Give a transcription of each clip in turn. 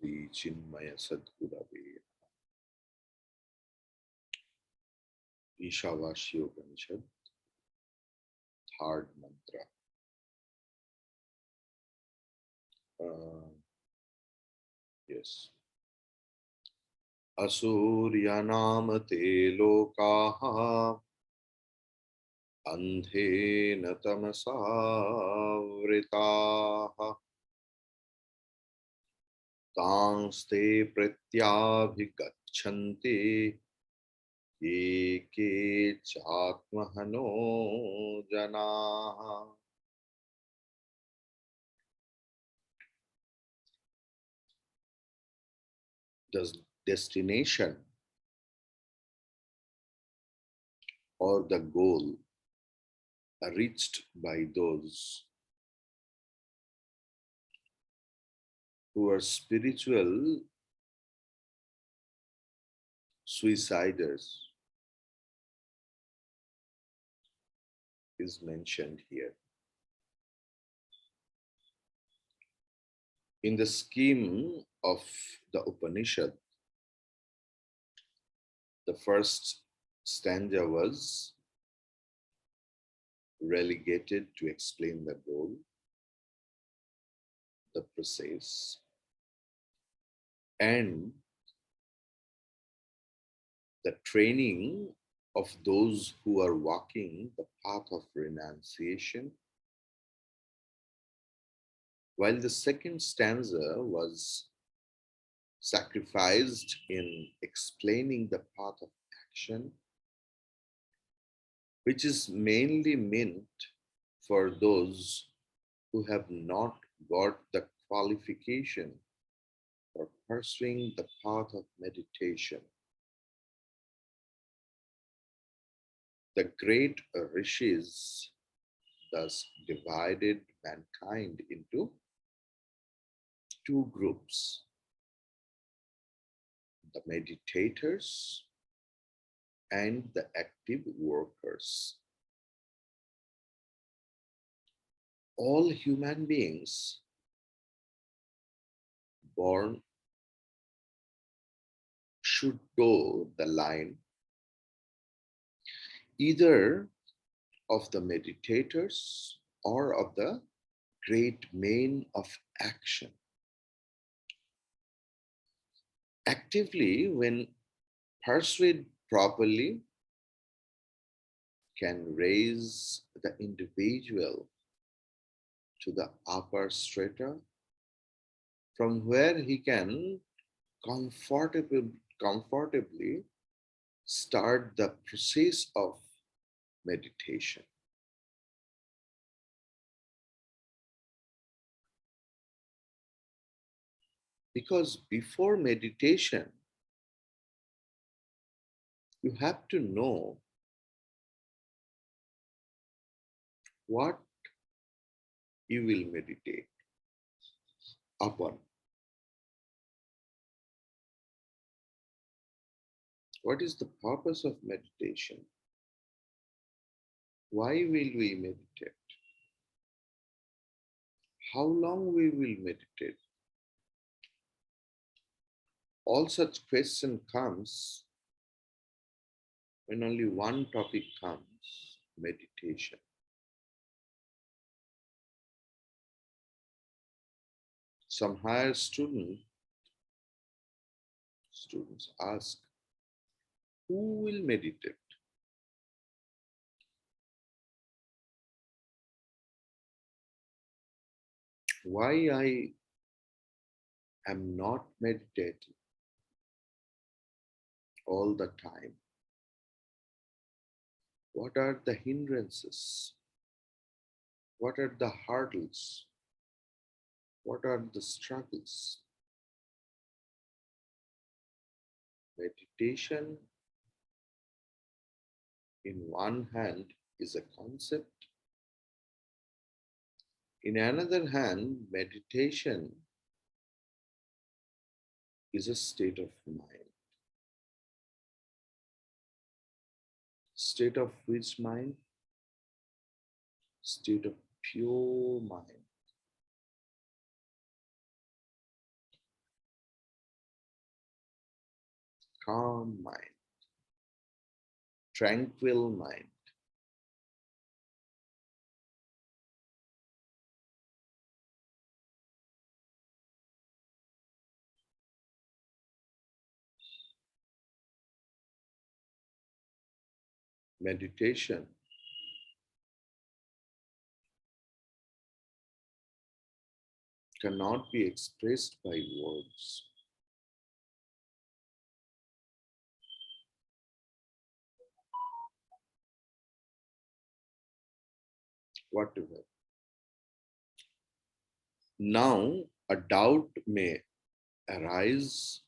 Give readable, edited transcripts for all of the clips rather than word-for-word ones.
Sri Chinmaya Sadgurave. Íśopanișad, third mantra. Yes. Asuryanam te lokaha andhena tamasa vritaha tanste pratyabhigachanti eke chatmahano janaha. The destination or the goal reached by those who are spiritual suiciders is mentioned here. In the scheme of the Upanishad, the first stanza was relegated to explain the goal, the process, and the training of those who are walking the path of renunciation, while the second stanza was sacrificed in explaining the path of action, which is mainly meant for those who have not got the qualification for pursuing the path of meditation. The great rishis thus divided mankind into two groups: the meditators and the active workers. All human beings born should toe the line either of the meditators or of the great main of action. Actively, when pursued properly, can raise the individual to the upper strata from where he can comfortably start the process of meditation. Because before meditation, you have to know what you will meditate upon. What is the purpose of meditation? Why will we meditate? How long we will meditate? All such question comes when only one topic comes: meditation. Some higher students ask, who will meditate? Why I am not meditating all the time? What are the hindrances? What are the hurdles? What are the struggles? Meditation, in one hand, is a concept. In another hand, meditation is a state of mind. State of which mind? State of pure mind. calm mind, tranquil mind. Meditation cannot be expressed by words. Whatever. Now, a doubt may arise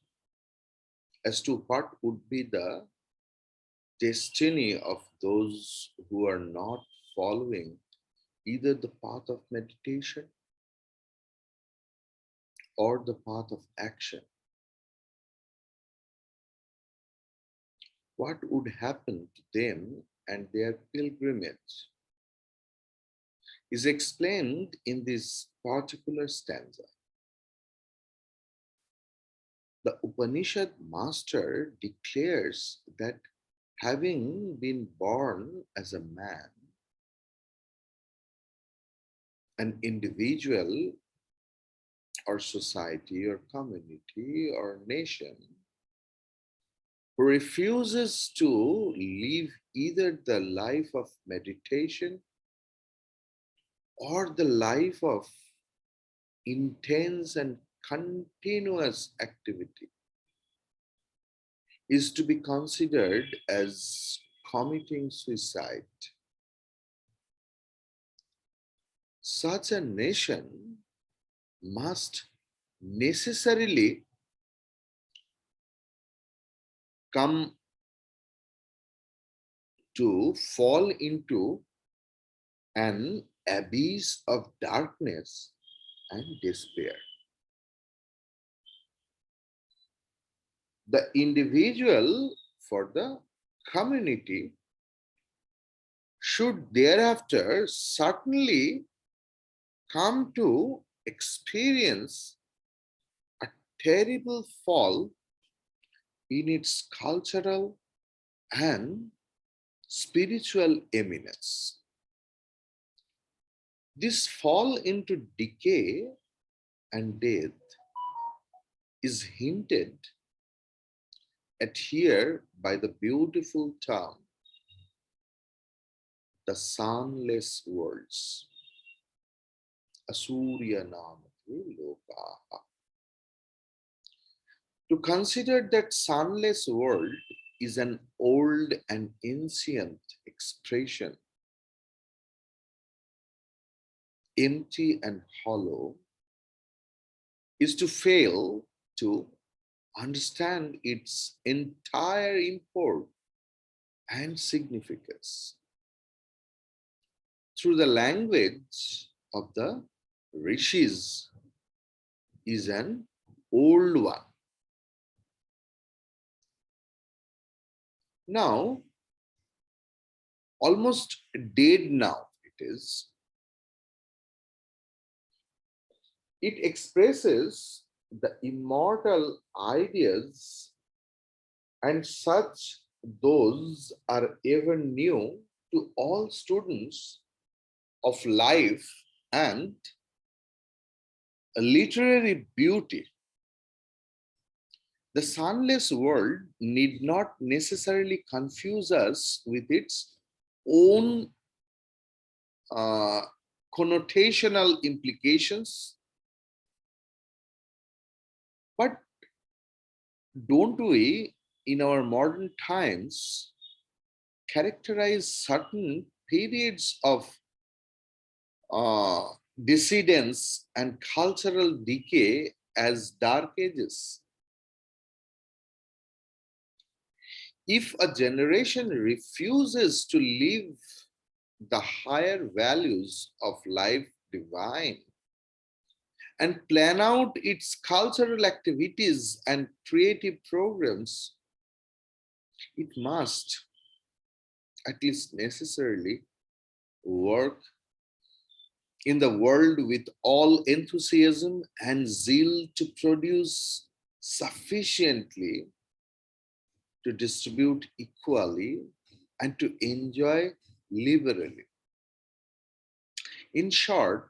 as to what would be the destiny of those who are not following either the path of meditation or the path of action. What would happen to them and their pilgrimage is explained in this particular stanza. The Upanishad master declares that having been born as a man, an individual or society or community or nation who refuses to live either the life of meditation or the life of intense and continuous activity is to be considered as committing suicide. Such a nation must necessarily come to fall into an abyss of darkness and despair. The individual for the community should thereafter certainly come to experience a terrible fall in its cultural and spiritual eminence. This fall into decay and death is hinted at here by the beautiful term, the sunless worlds. Asurya namati lokaha. To consider that sunless world is an old and ancient expression, empty and hollow, is to fail to understand its entire import and significance. Through the language of the rishis is an old one. Now, almost dead now it is. It expresses the immortal ideas, and such those are ever new to all students of life and literary beauty. The sunless world need not necessarily confuse us with its own connotational implications, but don't we, in our modern times, characterize certain periods of dissidence and cultural decay as dark ages? If a generation refuses to live the higher values of life divine and plan out its cultural activities and creative programs, it must, at least necessarily, work in the world with all enthusiasm and zeal to produce sufficiently to distribute equally, and to enjoy liberally. In short,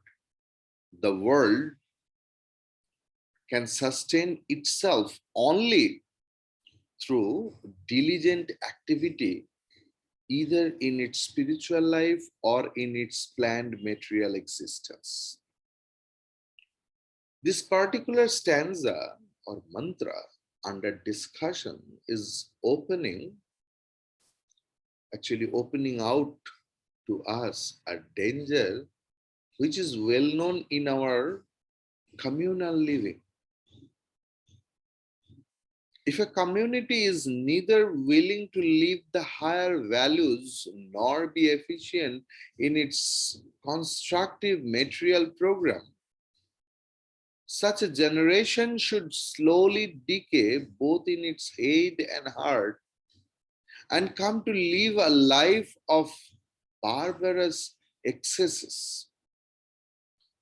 the world can sustain itself only through diligent activity, either in its spiritual life or in its planned material existence. This particular stanza or mantra under discussion is actually opening out to us a danger which is well known in our communal living. If a community is neither willing to live the higher values nor be efficient in its constructive material program, such a generation should slowly decay both in its head and heart and come to live a life of barbarous excesses.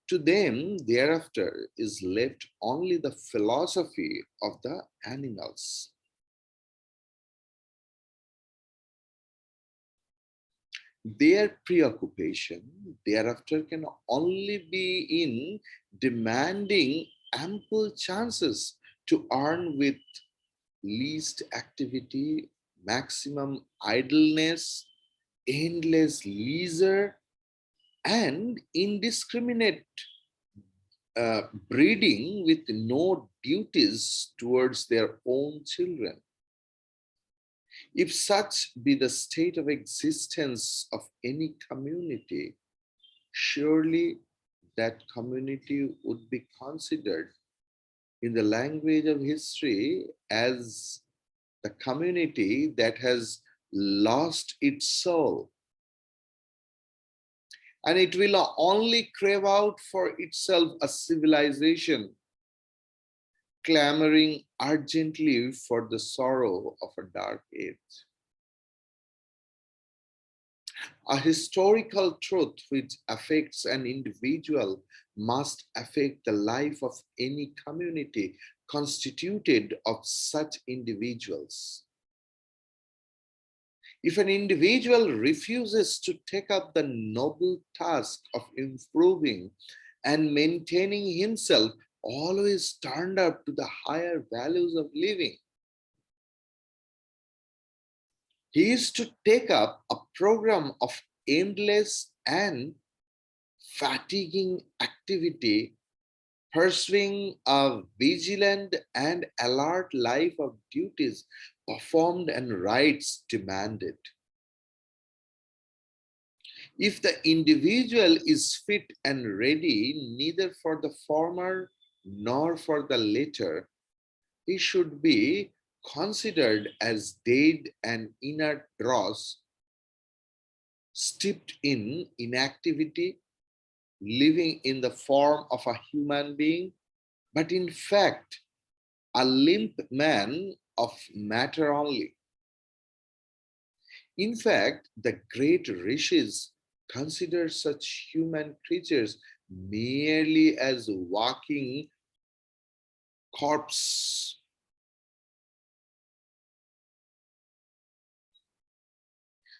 To them, thereafter, is left only the philosophy of the animals. Their preoccupation thereafter can only be in demanding ample chances to earn with least activity, maximum idleness, endless leisure, and indiscriminate breeding with no duties towards their own children. If such be the state of existence of any community, surely that community would be considered in the language of history as the community that has lost its soul. And it will only crave out for itself a civilization, clamoring urgently for the sorrow of a dark age. A historical truth which affects an individual must affect the life of any community constituted of such individuals. If an individual refuses to take up the noble task of improving and maintaining himself, always turned up to the higher values of living, he is to take up a program of endless and fatiguing activity, pursuing a vigilant and alert life of duties performed and rights demanded. If the individual is fit and ready neither for the former nor for the latter, he should be considered as dead and inert dross, steeped in inactivity, living in the form of a human being, but in fact, a limp man of matter only. In fact, the great rishis consider such human creatures merely as walking corpse.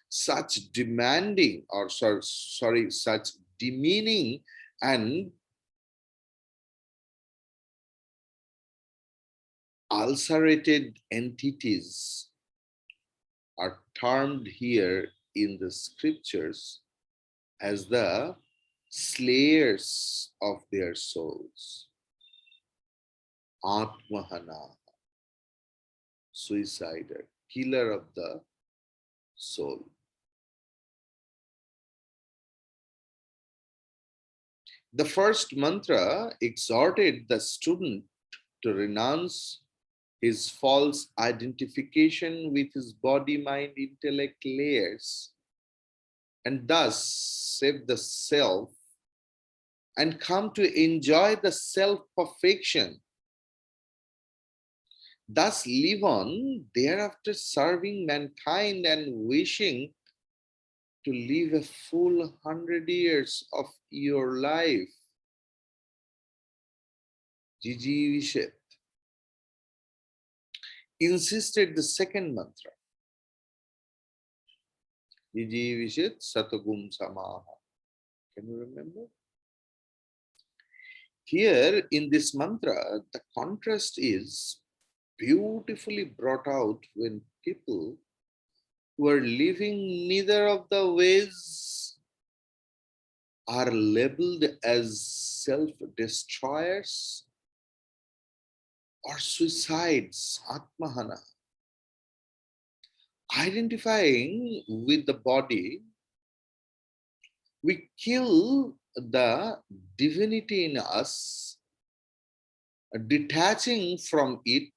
Such demanding, or such demeaning and ulcerated entities are termed here in the scriptures as the slayers of their souls. Atmahana, suicider, killer of the soul. The first mantra exhorted the student to renounce his false identification with his body, mind, intellect layers, and thus save the self and come to enjoy the self-perfection. Thus live on, thereafter serving mankind and wishing to live a full 100 years of your life. Jijivishet. insisted the second mantra. Vijivishit satagum samaha. Can you remember? Here in this mantra, the contrast is beautifully brought out when people who are living neither of the ways are labeled as self-destroyers or suicides, atmahana. Identifying with the body, we kill the divinity in us, detaching from it,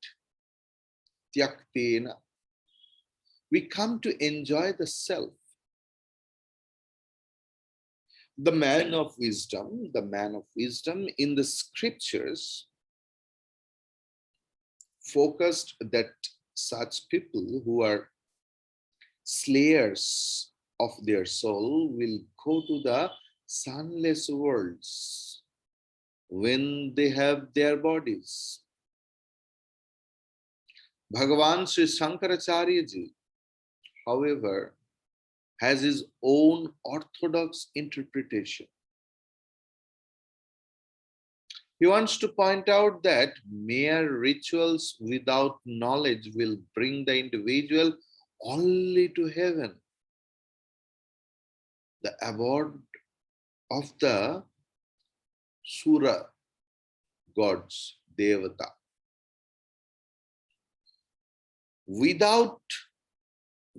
tyaktena. We come to enjoy the self. The man of wisdom in the scriptures focused that such people who are slayers of their soul will go to the sunless worlds when they have their bodies. Bhagavan Sri Šankara ji, however, has his own orthodox interpretation. He wants to point out that mere rituals without knowledge will bring the individual only to heaven, the abode of the Sura gods, Devata. Without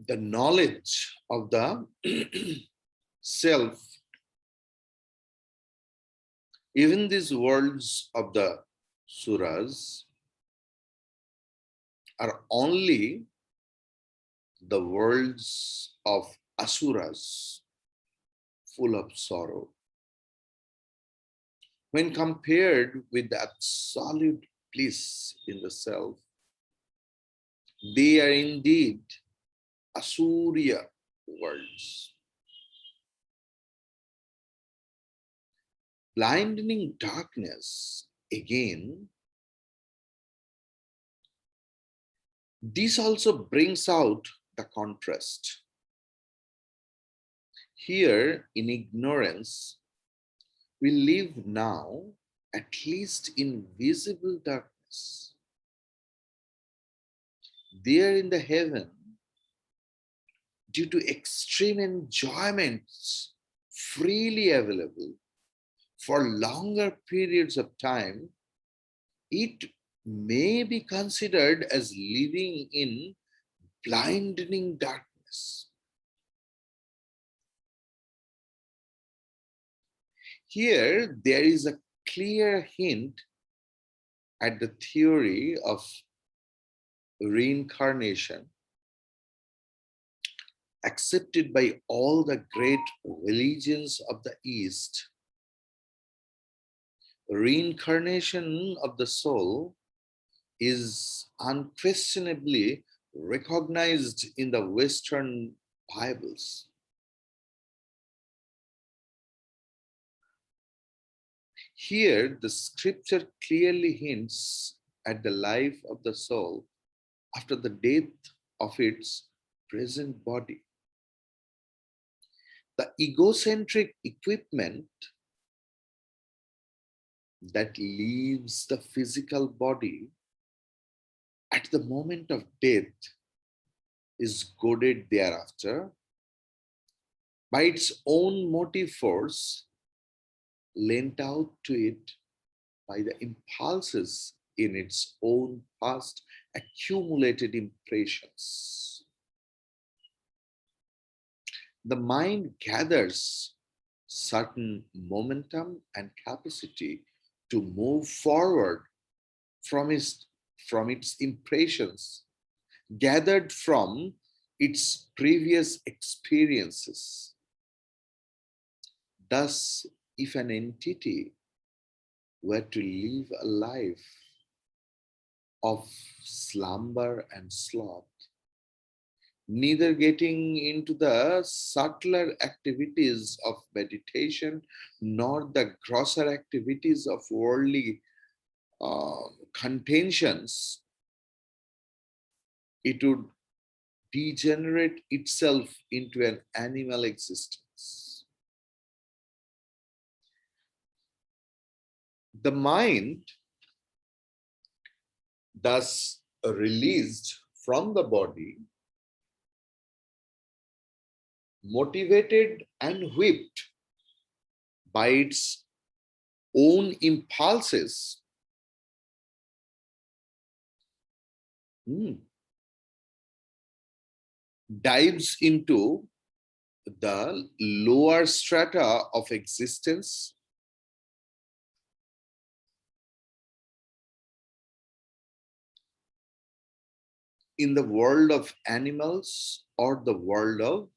the knowledge of the self, even these worlds of the Suras are only the worlds of Asuras, full of sorrow. When compared with the absolute bliss in the self, they are indeed Asurya worlds. Blinding darkness, again, this also brings out the contrast. Here, in ignorance, we live now at least in visible darkness. There in the heaven, due to extreme enjoyments freely available for longer periods of time, it may be considered as living in blinding darkness. Here, there is a clear hint at the theory of reincarnation accepted by all the great religions of the East. Reincarnation of the soul is unquestionably recognized in the Western Bibles. Here, the scripture clearly hints at the life of the soul after the death of its present body. The egocentric equipment that leaves the physical body at the moment of death is goaded thereafter by its own motive force lent out to it by the impulses in its own past accumulated impressions. The mind gathers certain momentum and capacity to move forward from its impressions gathered from its previous experiences. Thus, if an entity were to live a life of slumber and sloth, neither getting into the subtler activities of meditation nor the grosser activities of worldly contentions, it would degenerate itself into an animal existence. The mind, thus released from the body, motivated and whipped by its own impulses, dives into the lower strata of existence, in the world of animals or the world of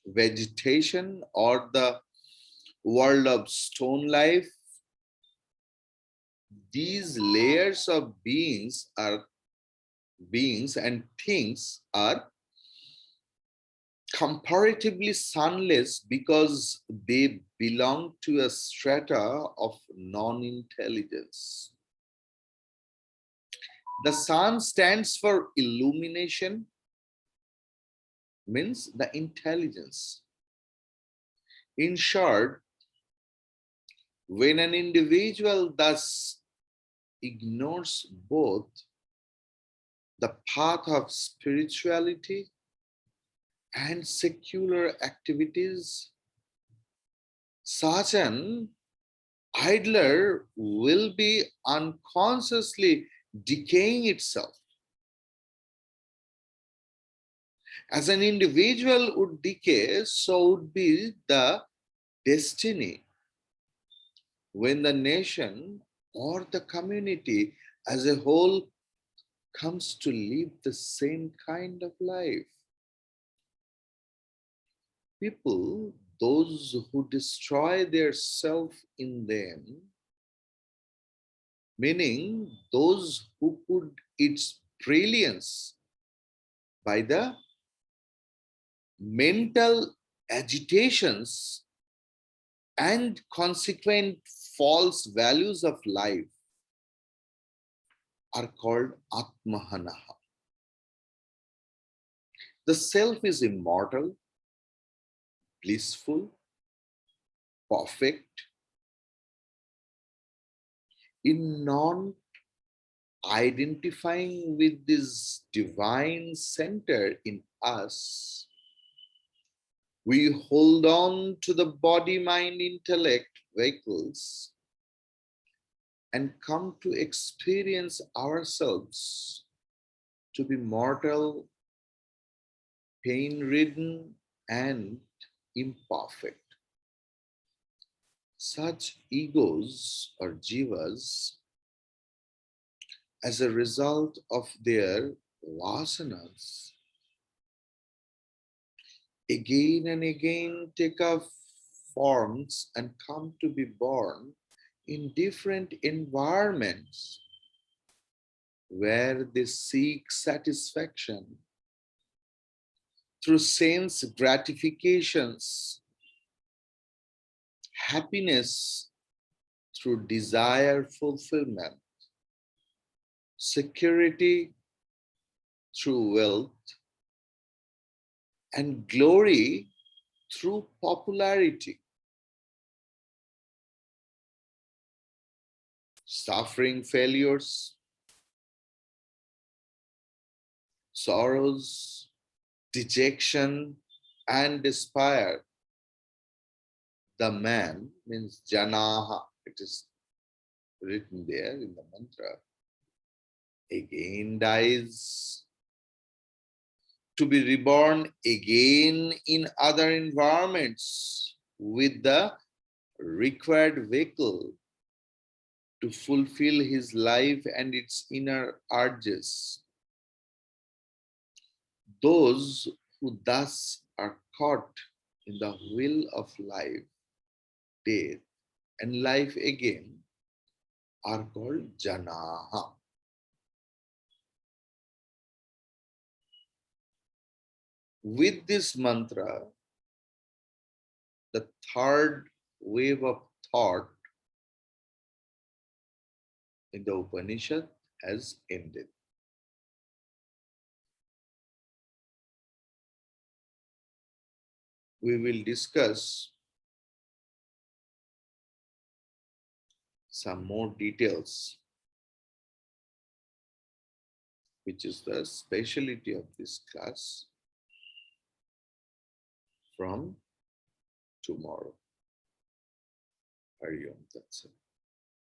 vegetation or the world of stone life. These layers of beings and things are comparatively sunless because they belong to a strata of non-intelligence. The sun stands for illumination, means the intelligence. In short, when an individual thus ignores both the path of spirituality and secular activities, such an idler will be unconsciously decaying itself. As an individual would decay, so would be the destiny when the nation or the community as a whole comes to live the same kind of life. People, those who destroy their self in them, meaning those who put its brilliance by the mental agitations and consequent false values of life, are called Atmahanaha. The self is immortal, blissful, perfect, in non identifying with this divine center in us. We hold on to the body, mind, intellect vehicles and come to experience ourselves to be mortal, pain-ridden, and imperfect. Such egos or jivas, as a result of their vasanas, again and again take up forms and come to be born in different environments where they seek satisfaction through sense gratifications, happiness through desire fulfillment, security through wealth, and glory through popularity. Suffering, failures, sorrows, dejection, and despair. The man, means janaha, it is written there in the mantra, again dies to be reborn again in other environments with the required vehicle to fulfill his life and its inner urges. Those who thus are caught in the wheel of life, death, and life again are called janaha. With this mantra, the third wave of thought in the Upanishad has ended. we will discuss some more details, which is the specialty of this class from tomorrow. Hari Om Tat Sat.